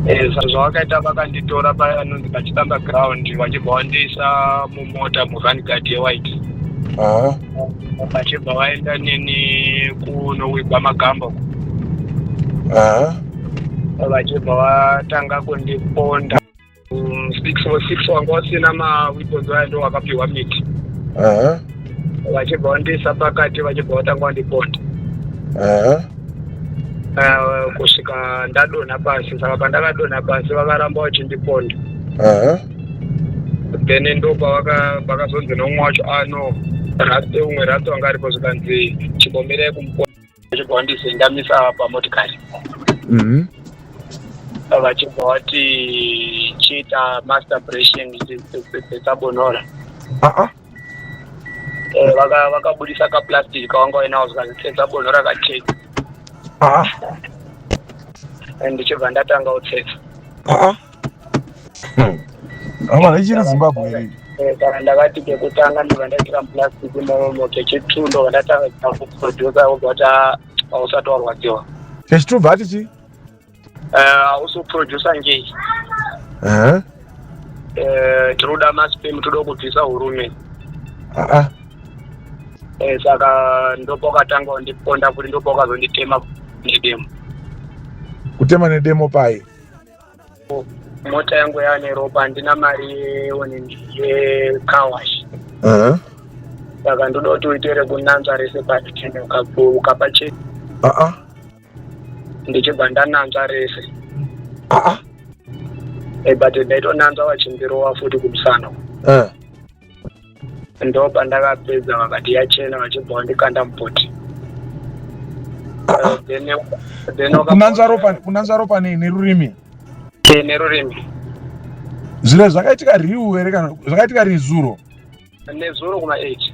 Zvavakaita vakanditora paya anonzi pachitamba ground vachibva vandiisa mumota muvhanigard yewhite. Vachibva vaenda neni kunowigwa magamba. Vachibva vatanga kundiponda 606 wanga usina maweapons aya ndo wakapiwa miti. Vachibva vandiisa pakati vachibva vatanga vandiponda. Kusvika ndadonha pasi. Saka pandakadonha pasi vakaramba vachindiponda. Then ndo pakazonzi nomwe wacho umwe rasta wanga aripo zvikanzi chimbomirai kumuponda. Vachibva vandizendamisa pamotikari. Vachibva vati chiita masturbation dzabonora. Vakabudisa kaplastic kawanga wainawo zvikanzi dzabonora katete. Ndichibva ndatanga utsetsa. Ichiri Zimbabwe iri. Kana ndakati kekutanga ndibva ndaitira plastic mumomo kechitundo ndatanga kuproducer kuti ausati warwadziwa. Kechitubva ati chi? Ausoproducer ngei. Tinoda masipemu toda kubvisa hurume. Saka ndopakatanga kundiponda kuti ndopakazonditema nedemo. Kutema nedemo pai? Mota yangu yane ropa handina mari yecarwash. Saka ndoda kuti uitere kunanzva rese patende ukapachena. Ndichibva ndananzva rese. But ndaitonanzva vachimbirowa futi kumusana. Ndo pandakapedza vakati yachena vachibva vandikanda mupoti. Kunanzva ropa nerurimi? Nerurimi. Zviro zvakaitika riu here kana zvakaitika rizuro? Nezuro kuma8.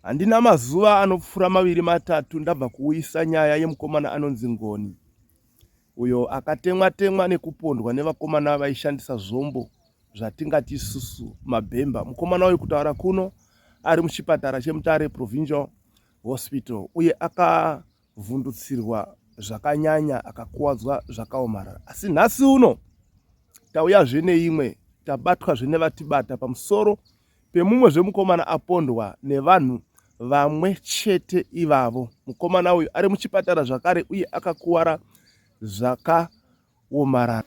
Handina mazuva anopfuura 2-3 ndabva kuuyisa nyaya yemukomana anonzi Ngoni. Uyo akatemwa nekupondwa nevakomana vaishandisa zvombo zvatingati isusu mabhemba. Mukomana uyu kutaura kuno ari muchipatara cheMutare Provincial Hospital uye akavhundutsirwa zvakanyanya akakuwadzwa zvakaomarara. Asi nhasi uno tauya neimwe tabatwa nevatibata pamusoro pemumwe zvemukomana apondwa nevanhu vamwe chete ivavo. Mukomana uyu ari muchipatara zvakare uye akakuwara zvakaomarara.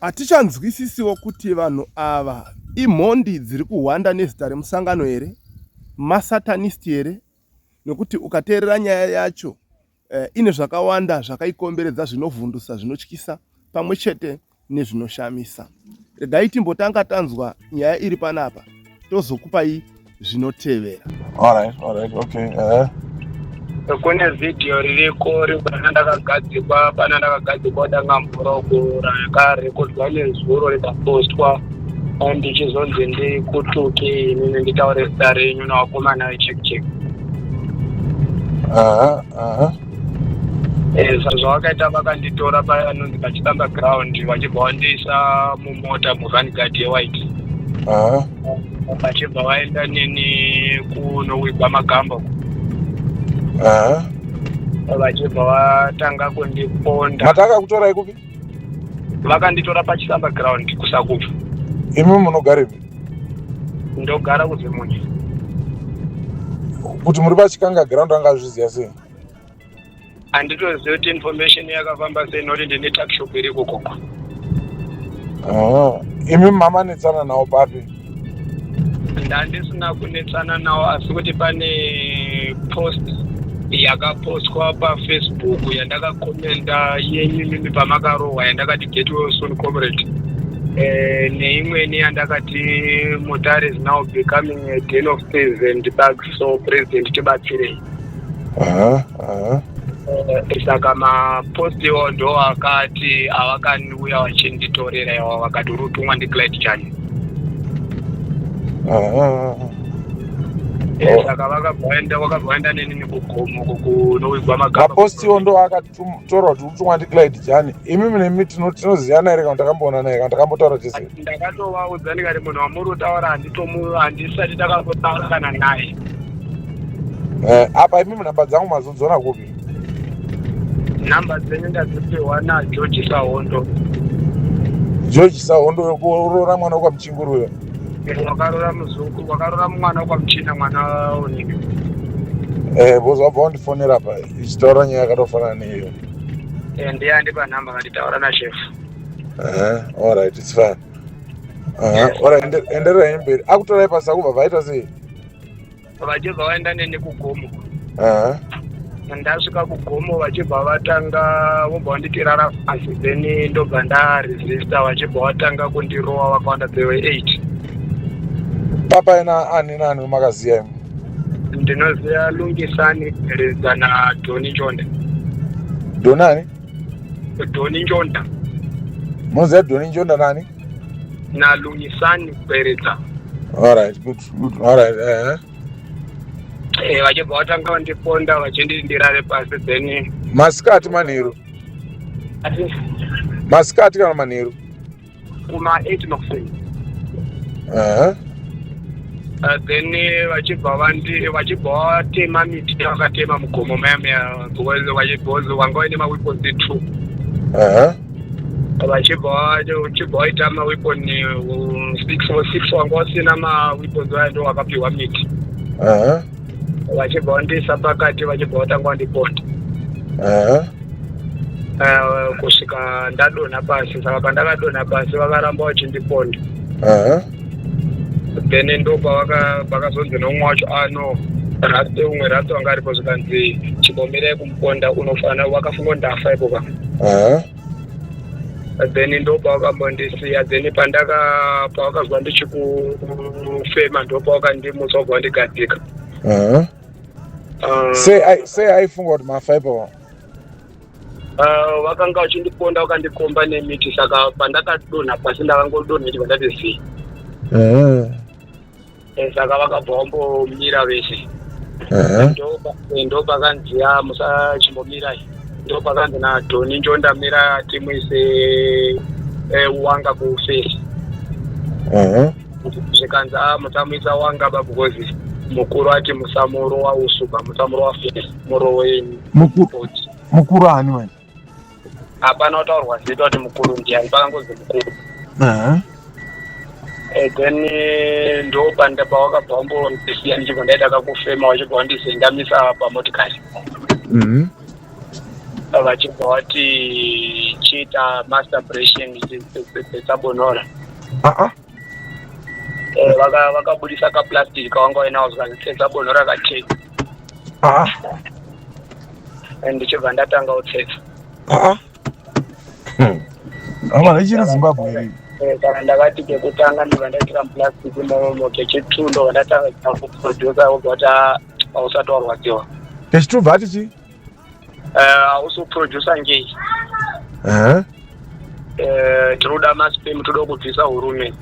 Hatichanzwisisiwo kuti vanhu ava imhondi dziri kuhwanda nezita remusangano here, masatanisti here, nekuti ukateerera nyaya yacho ine zvakawanda zvakaikomberedza zvinovhundusa, zvinotyisa pamwe chete nezvinoshamisa. Regai timbotanga tanzwa nyaya iri panapa tozokupai zvinotevera. Alright, okay. Kune video ririko pana ndakagadzikwa danga mvura uko rakarekodwa nezuro rikapostwa ndichizonzi ndikutuke inini nditaure zita renyu navakomana vecheki. Zvavakaita vakanditora paya anonzi pachitamba ground vachibva vandiisa mumota muvhanigard yewhite. Vachibva vaenda neni kunowigwa magamba. Vachibva vatanga kundiponda. Mataka kutorai kupi? Vakanditora pachitamba ground kuSakuva. Imi munogaripi? Ndogara kuZimunye. Kuti muri pachikanga ground angazviziva sei? Handitozivi kuti information yakafamba sei noti ndine tuckshop iri ikoko. Imi mamanetsana nawo papi? Handisina kunetsana nawo asi kuti pane post yakapostwa paFacebook yandakakomenda yenyu pamakarohwa yandakati get well soon comrade. Neimweni yandakati Mutare is now becoming a den of thieves and thugs, so president tibatsirei. Saka mapost iwo ndo akati avakaniuya vachinditorera iwo vakati uri kutumwa ndiClyde Chani. Saka vakabvaenda neni kugomo kunowigwa magamba. Mapost iwo ndo akatorwa kuti utumwa ndiClyde Chani. Imi nemi tinoziyana here kana takamboona naye kana takambotaura chese? Ndakatovaudza ndikati munhu wamuri kutaura handisati takambotaura kana naye. Apa imi nhamba dzangu mazodzona kupi? Namba dzenyu ndadzipiwa naGeorge Sahondo. George Sahondo yokurora mwana kwa Mchinguru yo. Wakarora muzungu, wakarora mwana kwa Mchina mwana unike. Bozo wabva wandifonera pa ichitaura nyaya yakatofanana neiyo. Ndiye andipa namba nganditaura na chef. All right, it's fine. All right, endererai mberi. Akutorai pasi akubva vaita sei? Vachibva vaenda neni kugomo. Ndasvika kugomo vachibva vatanga vobva vanditirara pasi then ndobva ndaresista vachibva vatanga kundirowa vakawanda they were 8. Papa ina ani nani makaziya imi? Ndinoziva Lungisani Pereza na Doni Njonda. Donani? Doni Njonda. Munoziva Doni Njonda nani? Na Lungisani Pereza. All right, good. All right. Vachibva vatanga vandiponda vachindirare pasi then masikati manheru. Masikati kana manheru? Kuma 8 nokuseni. Then vachibva vatema miti vakatema mugomo maya because wanga vaine maweapons 2. Vachibva vaita maweapon 6 wanga vasina maweapons aya ndo vakapiwa miti. Vachibva vandisa pakati vachibva vatanga vandiponda. Kusvika ndadonha pasi saka pandakadonha pasi vakaramba vachindiponda. Then ndobva vakazonzi nomwe wacho umwe rasta wanga aripo zvikanzi chimbomirai kumuponda unofanira wakafunga ndafa ipoka. Then ndobva vakambondisiya then pavakazwa ndichikufema ndobva vakandimutsa vobva vandigadzika. Sei aifunga kuti mafa ipoka? Vakanga vachindiponda vakandikomba nemiti saka pandakadonha pasi ndakangodonha chibva ndatiziya. Saka vakabva vambomira veshe. Ndopakanziya musachimbomirayi. Ndopakanzi naDoni Njonda mira timuise wanga kufesi. Zvikanzi musamuisa wanga because mukuru ati musamurowa usuka musamurowa fesi muroweni. Mukuru ani mani? Hapana kutaurwa zita kuti mukuru ndiani, pakangozi mukuru. Then ndopanda pavakabva vambondisiya ndichibva ndaita kakufema vachibva vandizendamisa pamotikari. Vachibva vati chiita masturbation dzabonora. Vakabudisa kaplastic kavanga vainawo zvikanzi dzabonora kateka. Ndichibva ndatanga kutsetsa. Amana ichiri Zimbabwe iri. Saka ndakati kekutanga ndibva ndaitira muplastic mumomo kechitu ndobva ndatanga kuproducer vobva vati hausati warwadziwa. Kechitu bva ati chii? Hausi kuproducer ngei. Tinoda maspam toda kubvisa hurume.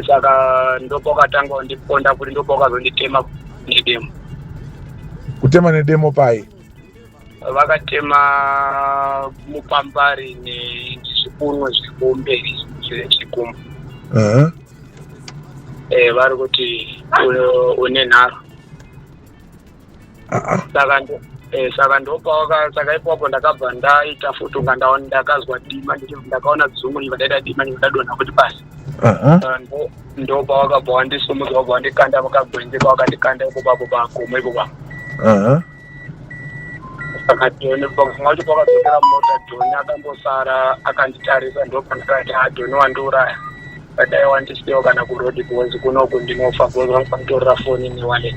Saka ndopakatanga kundiponda kuti ndopakazonditema nedemo. Kutema nedemo pai? Vakatema mupambari nezvikunwe zvekumberi zvechikumbo. Vari kuti une nharo. Saka saka ipapo ndakabva ndaita futunga ndakazwa dima ndakaona dzungu ndibva ndaita dima ndibva ndadonha kuti basi. Ndobva vakabva vandisumudza vabva vandikanda mukagwenzi kwavakandikanda ipopapo pagomo ipopapo. Saka Doni pamwe wacho pakadzokera mota Doni akambosara akanditarisa ndopandakati Doni wandiuraya. Dai wandisiyawo kana kurodi because kunoku ndinofa because vanditorera foni newallet.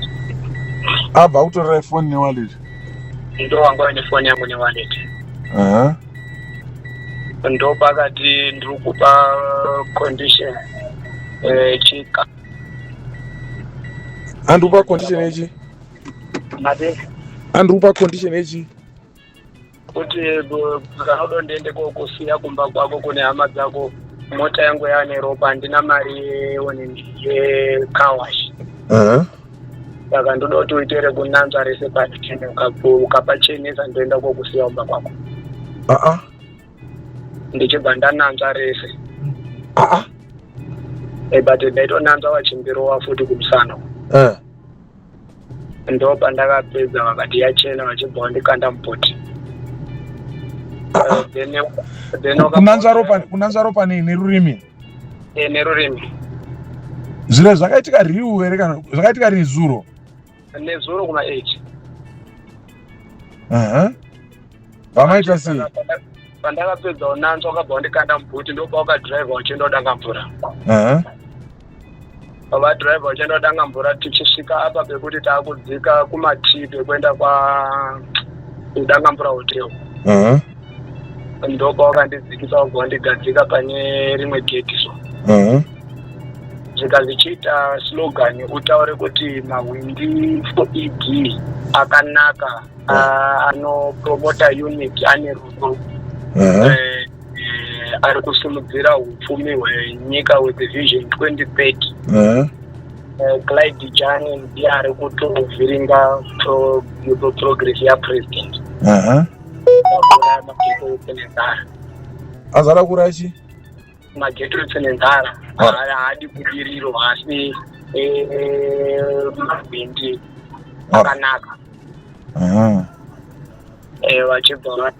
Abva kutorera foni newallet? Ndo wanga waine foni yangu newallet. Ndopakati ndiri kupa condition chika. Andikupa condition echi? Mate? Andikupa condition echi? Kuti kana udondiende kokusiya kumba kwako kune hama dzako mota yangu yaane ropa handina mari yekawash. Saka ndoda kuti uitere kunanzva rese patene ukapachenesa ndoenda kokusiya kumba kwako. Ndichibva ndananzva rese. But ndaitonanzva vachimbirowa futi kumusana. ndo pandakapedza vakati yachena vachibva vandikanda mupoti. Kunanzva ropa nerurimi nerurimi. zviro zvakaitika riu here kana zvakaitika rizuro? Nezuro kuma8. Vamaita sei? Pandakapedza unanzva wakabva wandikanda mubhuti ndopa wakadhiraivha uchindodanga mvura. Vadhiraivha uchindodanga mvura tichisvika apa pekuti taakudzika kumatii pekuenda kudanga mvura hotel. Ndopa wakandidzikisa wabva wandigadzika pane rimwe gate so. Zvika zvichiita slogan utaure kuti mawindi 4ED akanaka anopromota unity ane rudo. Ari kusimudzira upfumi hwenyika with the vision 2030. Clyde Jani ndiye ari kutovhiringa progress yapresident. Azara kurachi? Mageto etsenenzara haadi kudiriro asi mabhindi akanaka. Vachibva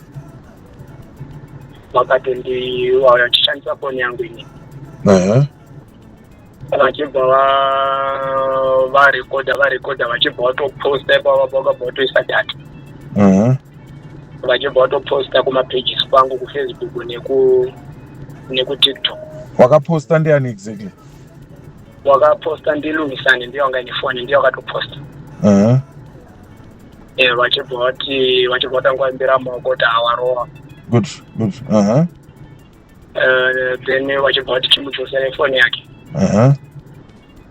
vakati ndichishandisa foni yangu ini. Vachibva varekodha vachibva vatoposta ipava vakabva vatoisa data. Vachibva vatoposta kumapages kwangu kuFacebook nekuTikTok. Wakaposta ndiani exactly? Wakaposta ndilungisane ndiye wanga nefoni ndiye wakatoposta. Vachibva vatangwambira maoko kuti hawarowa. Good. Then vachibva vati chimudzosere foni yake.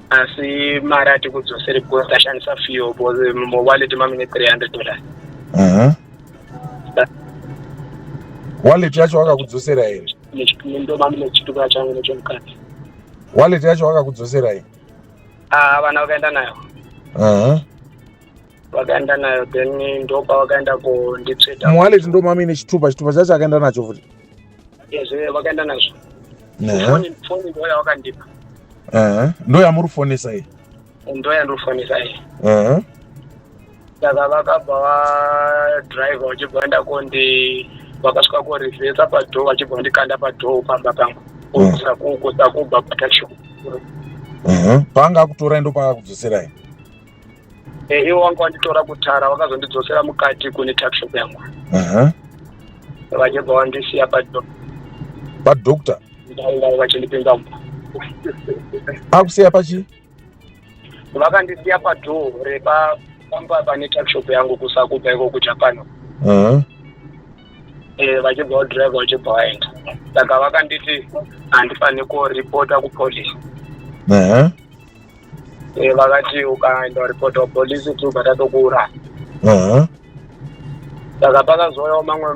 Asi mari ati kudzosere because tashandisa fiyo wallet mamine $300. Wallet yacho wakakudzosera here? Ndo mamine chitupa changu nechomukati. Wallet yacho wakakudzosera here? Vana vakaenda nayo. Vakaenda nayo then ndopa vakaenda kunditsveta. Wallet ndo mamine chitupa chacho akaenda nacho futi? Yes, vakaenda nazvo. Foni ndo yavakandipa. Ndo yamurifonesa here? Ndo yandirifonesa here. Saka vakabva vadhiraivha vachibva vaenda vakasvika kurivhesa padhoo vachibva vandikanda padhoo pamba pangu kusakubva patakshop. Panga akutora ndo paakakudzosera here? Ivo vanga vanditora kutara vakazondidzosera mukati kune takshop yangu. Vachibva vandisiya padhoo. Padoctor? Vachindipinza mu. Akusiya pachi? Vakandisiya padhoo repamba pane takshop yangu kusakubva iko kuJapan. Vachibva vadhiraivha vachibva vaenda. Saka vakanditi handifani kuripota kupolisi. Vakati ukaenda kuripota kupolisi tobva tatokuuraya. Saka pakazouyawo mamwe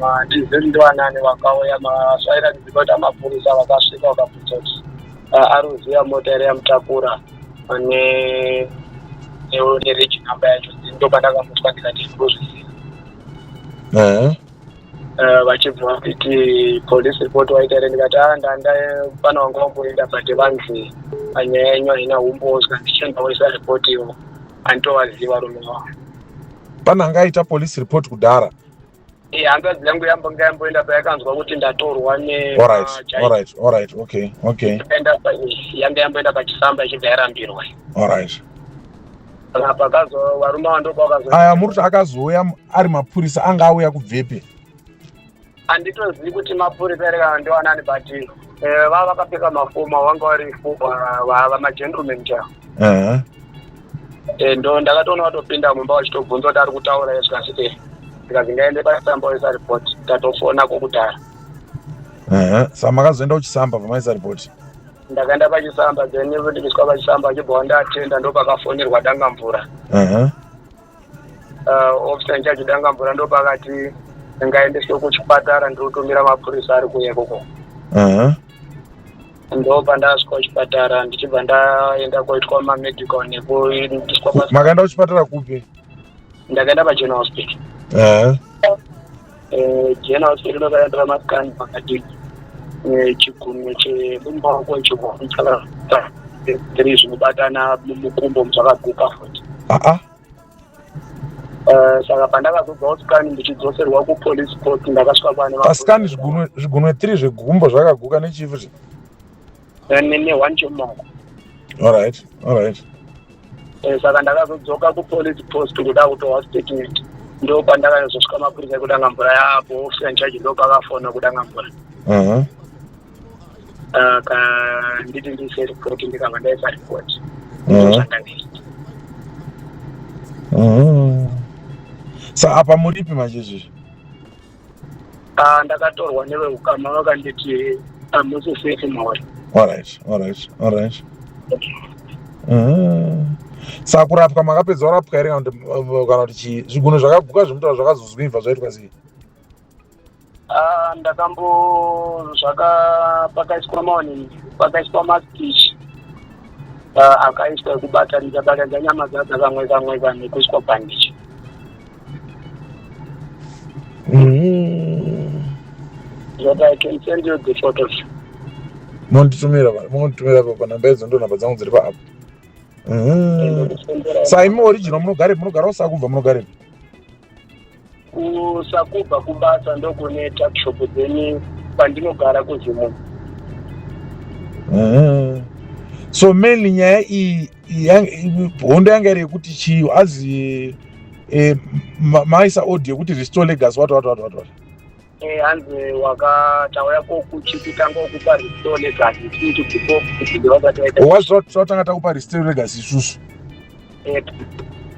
madizeli ndoanani vakauya masvaira kuziva kuti amapurisa vakasvika vakabvunza kuti ari kuziva mota ere yamutakura nereji namba yacho. Ndo pandakamutswa ndikati ndozviziva. Vachibva vachiti police report waita here ndikati pana wanga wamboenda but vanzi panyaya yenyu haina umboswa ndichienda waisa report iwo handitovaziva rume wavo. Pana angaita police report kudhara? Hanzvadzi yangu yamboenda payakanzwa kuti ndatorwa Alright. Okay. Yanga yamboenda pachisamba ichibva yarambirwa. Alright. Pakazo varume vandopa vakazo. Aya muri kuti akazouya ari mapurisa anga auya kubvepi? Handitozivi kuti mapurisa ere kana ndoanani but vava vakapfeka mafoma vanga vari vamagentleman chaivo. Ndo ndakatoona vatopinda mumba vachitobvunza kuti ari kutaura yezvikasite ndikazi ngaende pasamba oisa report tatofona kokudhara. Saka makazoenda kuchisamba pamaisa report? Ndakaenda pachisamba then ndikisvika pachisamba achibva wandatenda ndo pakafonerwa danga mvura. Ofisa nchacho danga mvura ndo pakati ngaendeswe kuchipatara ndinotumira mapurisa ari kuya ikoko. Ndo pandasvika kuchipatara ndichibva ndaenda koitwa mamedical nekuindiswa pasi. Makaenda kuchipatara kupi? Ndakaenda paGeneral Hospital. General Hospital ndakaendera masikani pakati chigunwe chemumaoko chekuvhunzaka 3 zvinobatana mumukumbo zvakaguka futi. Saka pandakazobva kusikani ndichidzoserwa kupolice post ndakasvika pane pasikani zvigunwe 3 zvegumbo zvakaguka nechifu ne1 chomongo. Alright. Saka ndakazodzoka kupolice post kuda kutoa statement. Ndo pandakazosvika mapurisa kudanga mvura yapo ofisa nchaji ndo pakafona kudanga mvura. Nditi ndiise report ndikabva ndaisa report. Sa apa muripi manje? Ndakatorwa neveukama vakanditi amusi safe mauri. Alright. Sa kurapwa makapedza kurapwa here kana kuti zvigunwe zvakaguka zvimutora zvakazozwimva zvaitwa sei? Pakaiswa maspich akaiswa ekubatanidza nyama dzakamweka nekuiswa bandichi. That I can send you the photos. Monditumira panhamba idzo ndo nhamba dzangu dziri paapo. Sa imi original munogara usakubva munogara? Kusakubva kubasa ndokune tuckshop dzeni pandinogara kuZimu. So mainly nyaya iyi hondo yanga iri yekuti chii azi maisa audio yekuti restore legacy what hanzi wakataura kokuchipitanga okupa restore legacy kuti before watanga takupa restore legacy isusu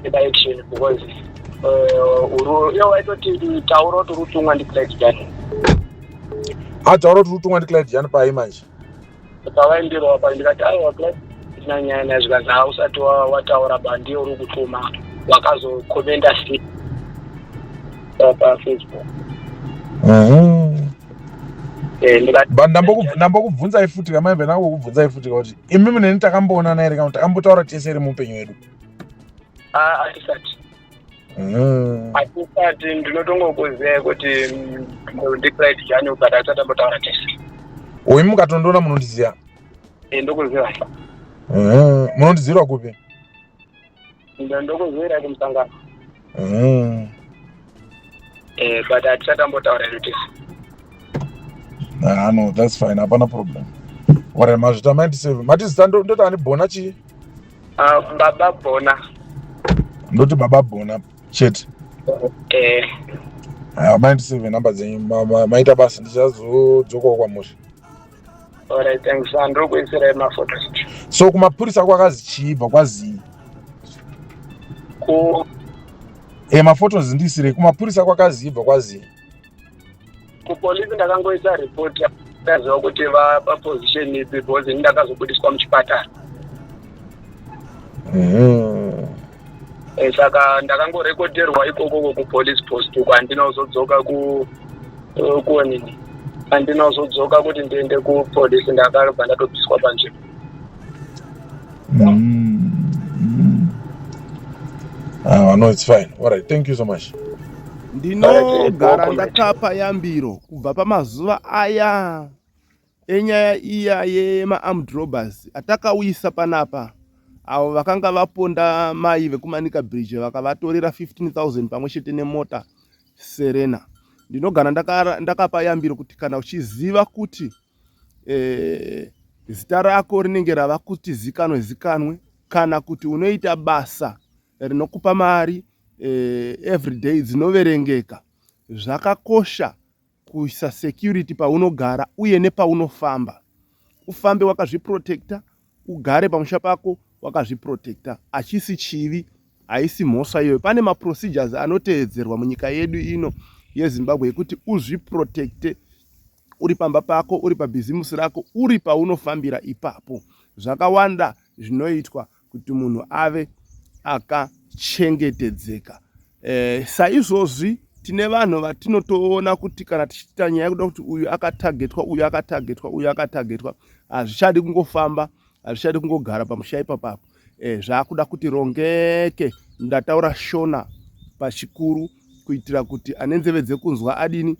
direction because waitoti tauro turutumwa ndiclide jani tauro turutumwa ndiclide jani pai manje pavaindirwa pandikati aiwa Clyde nanyanya zvikanzi hausati wataura bandi uri kutuma wakazokomenda si pafacebook. Ndambokubvunzai futi kamaimve nangokubvunzai futi kuti imimi neni takamboonana here kana takambotaura tese iri muupenyu hwedu? Hatisati ndinotongokuziva kuti ndiclide jani but hatisatambotaura tese. Imi mukatondoona munondiziva? Ndokuziva. Munondizirwa kupi? Ndokuzivira kumusangano. But hatisatambotaura tese. No, that's fine. Hapana problem. Wara mazvita 97. Matizita ndoti ani Bona chii? Baba Bona. Ndoti Baba Bona chete. 97 namba dzenyu maita basa ndichazodzokawo kwamuri. Alright, thanks. Ndokuisira maphotos. So kumapurisa kwakazi chiibva kwazii? Maphotos ndisire kumapurisa kwakazi ibva kwazii? Kupolisi ndakangoisa report ndaziva kuti vapa position ipi because ndakazobudiswa muchipatara. Saka ndakangorekoderwa ikoko kupolice post kwandinozodzoka kuonini andinozodzoka kuti ndiende kupolisi ndakabva ndatobviswa panzvimbo. No, it's fine. All right, thank you so much. Ndinogara ndakapa yambiro kubva pamazuva aya enyaya iya yema-armed robbers atakauyisa panapa, avo vakanga vaponda mai vekumanika bridge vakavatorera 15,000 pamwe chete nemota Serena. Ndinogara ndakapa yambiro kuti kana uchiziva kuti zita rako rinenge rava kuti zikanwe kana kuti unoita basa rinokupa mari everyday dzinoverengeka, zvakakosha kuisa security paunogara uye nepaunofamba. Ufambe wakazviprotecta, ugare pamusha pako wakazviprotecta. Achisi chivi, haisi mhosva iyoyo. Pane maprocedures anoteedzerwa munyika yedu ino yeZimbabwe yekuti uzviprotecte uri pamba pako, uri pabhizimusi rako, uri paunofambira ipapo. Zvakawanda zvinoitwa kuti munhu ave akachengetedzeka. Saizvozvi tine vanhu vatinotoona kuti kana tichiita nyaya yekuda kuti uyu akatagetwa, hazvichadi kungofamba, hazvichadi kungogara pamusha ipapapo. Zvakuda kuti rongeke, ndataura shona pachikuru kuitira kuti ane nzeve dzekunzwa adini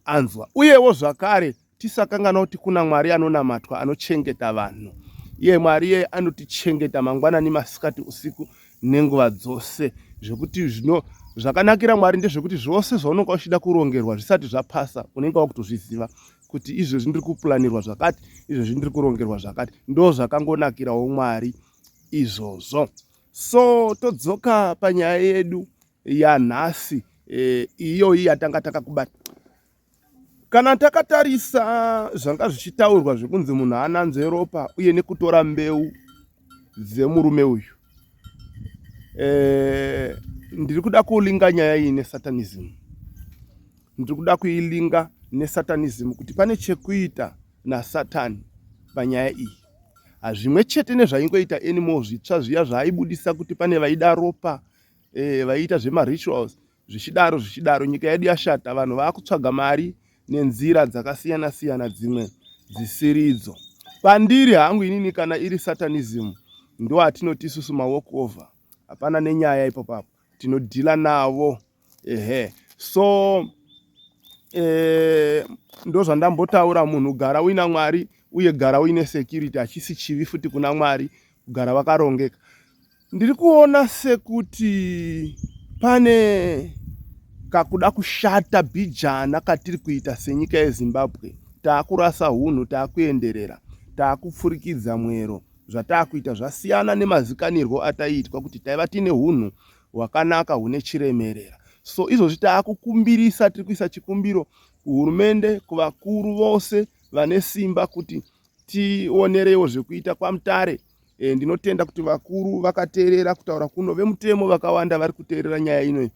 anzwa. Uyewo zvakare tisakangana kuti kuna Mwari anonamatwa anochengeta vanhu. Iye Mwari anotichengeta mangwanani, masikati, usiku. nenguva dzose, zvekuti zvakanakira Mwari ndezvekuti zvose zvaunenge uchida kurongerwa zvisati zvapasa unenge wakutozviziva kuti izvezvi ndiri kuplanirwa zvakati, izvezvi ndiri kurongerwa zvakati. Ndo zvakangonakirawo Mwari izvozvo. So todzoka panyaya yedu yanhasi iyoyi yatanga takakubata. Kana takatarisa zvanga zvichitaurwa zvekunzi munhu ananzve ropa uye nekutora mbeu dzemurume uyu, ndiri kuda kulinga nyaya iyi nesatanism. Ndiri kuda kuilinga nesatanism kuti pane chekuita naSatani panyaya iyi. Zvimwe chete nezvaingoita anymore zvitsva zviya zvaaibudisa kuti pane vaida ropa, vaiita zvemarituals, zvichidaro nyika yedu yashata. Vanhu vaakutsvaga mari nenzira dzakasiyana siyana dzimwe dzisiridzo. Pandiri hangu inini kana iri satanism ndo atinoti isusu mawalkover, hapana nenyaya ipopapo, tinodhila navo. So ndo zvandambotaura, munhu gara uina Mwari uye gara uine security, hachisi chivi futi kuna Mwari kugara wakarongeka. Ndiri kuona sekuti pane kakuda kushata bijana katiri kuita senyika yeZimbabwe. Taakurasa hunhu, taakuenderera, taakupfurikidza mwero. Zvataakuita zvasiyana nemazikanirwo ataiitwa kuti taiva tine hunhu hwakanaka hune chiremerera. So izvozvi taakukumbirisa, tiri kuisa chikumbiro kuhurumende, kuvakuru vose vane simba kuti tionerewo zvekuita kwaMutare. Ndinotenda kuti vakuru vakateerera kutaura kuno, vemutemo vakawanda vari kuteerera nyaya ino.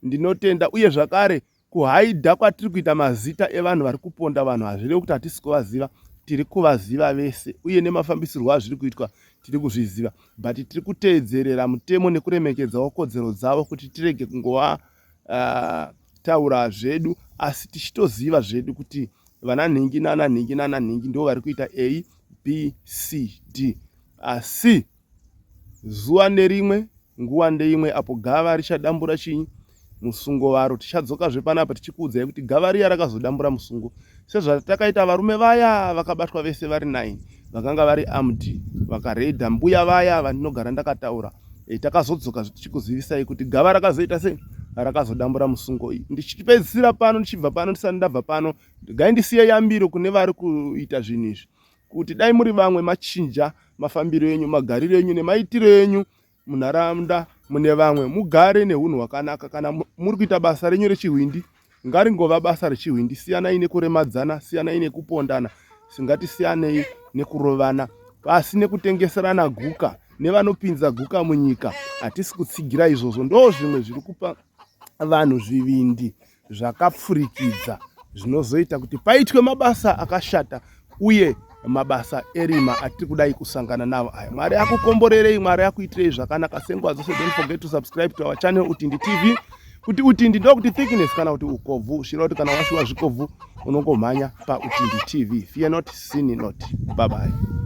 Ndinotenda uye zvakare kuhaidha kwatiri kuita mazita evanhu vari kuponda vanhu hazvirevi kuti hatisi kuvaziva, tiri kuvaziva vese, uye nemafambisirwo azviri kuitwa tiri kuzviziva, but tiri kuteedzerera mutemo nekuremekedzawo kodzero dzavo kuti tirege kungova taura zvedu, asi tichitoziva zvedu kuti vana nhingi nananhingi ndo vari kuita A, B, C, D. Asi zuva nerimwe, nguva ndeimwe, apo gava richadambura chinyi musungo waro, tichadzokazve panapa tichikuudzai kuti gava riya rakazodambura musungo. Sezvatakaita varume vaya vakabatwa vese vari 9 vakanga vari armed, vakaredha mbuya vaya vandinogara ndakataura. Takazodzoka tichikuzivisai kuti gava rakazoita sei, rakazodambura musungo iyi. Ndichipedzisira pano, ndichibva pano, ndisati ndabva pano, ngaindisiye yambiro kune vari kuita zvinhu izvi, kuti dai muri vamwe machinja mafambiro enyu, magariro enyu nemaitiro enyu munharaunda mune vamwe, mugare neunhu hwakanaka. Kana muri kuita basa renyu rechihwindi, ngaringova basa rechihwindi. Siyanai nekuremadzana, siyanai nekupondana, singatisiyanei nekurovana, asi nekutengeserana guka nevanopinza guka munyika. Hatisi kutsigira izvozvo. Ndo zvimwe zviri kupa vanhu zvivindi zvakapfurikidza zvinozoita kuti paitwe mabasa akashata uye mabasa erima atiri kudai kusangana navo aya. Mwari akukomborerei, Mwari akuitirei zvakanaka senguva dzose. Don't forget to subscribe to our channel Utindi TV. Kuti Utindi ndo kuti thickness kana kuti ukobvu. Shira kuti kana washiwa zvikobvu unongomhanya paUtindi TV. Fear not, sin not. Bye bye.